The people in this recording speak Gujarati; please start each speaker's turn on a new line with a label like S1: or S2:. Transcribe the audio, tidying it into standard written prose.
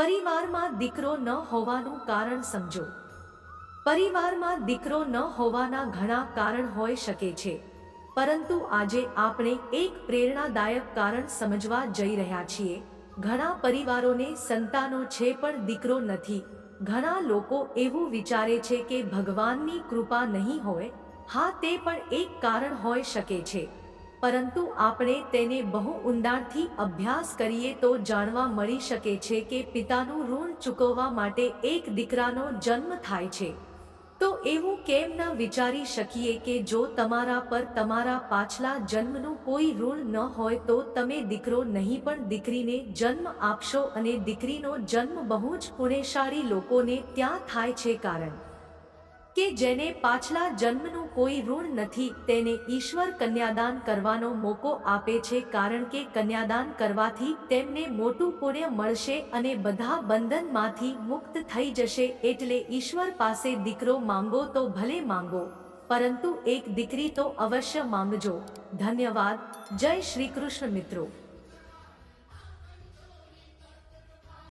S1: પરિવારમાં દીકરો ન હોવાનું કારણ સમજો। પરિવારમાં દીકરો ન હોવાના ઘણા કારણ હોઈ શકે છે, પરંતુ આજે આપણે એક પ્રેરણાદાયક કારણ સમજવા જઈ રહ્યા છીએ। ઘણા પરિવારોને સંતાનો છે પણ દીકરો નથી। ઘણા લોકો એવું વિચારે છે કે ભગવાનની કૃપા નહીં હોય। હા, તે પણ એક કારણ હોઈ શકે છે, પરંતુ આપણે તેને બહુ ઊંડાણથી અભ્યાસ કરીએ તો જાણવા મળી શકે છે કે પિતાનું ઋણ ચૂકવવા માટે એક દીકરાનો જન્મ થાય છે। તો એવું કેમ ન વિચારી શકીએ કે જો તમારા પર તમારા પાછલા જન્મનું કોઈ ઋણ ન હોય તો તમે દીકરો નહીં પણ દીકરીને જન્મ આપશો। અને દીકરીનો જન્મ બહુ જ પુણ્યશાળી લોકોને ત્યાં થાય છે, કારણ કે જેને પાછલા જન્મનું કોઈ ઋણ નથી તેને ઈશ્વર કન્યાદાન કરવાનો મોકો આપે છે, કારણ કે કન્યાદાન કરવાથી તેમને મોટું પુણ્ય મળશે અને બધા બંધનમાંથી મુક્ત થઈ જશે। એટલે ઈશ્વર પાસે દીકરો માંગો તો ભલે માંગો, પરંતુ એક દીકરી તો અવશ્ય માંગજો। ધન્યવાદ। જય શ્રી કૃષ્ણ મિત્રો।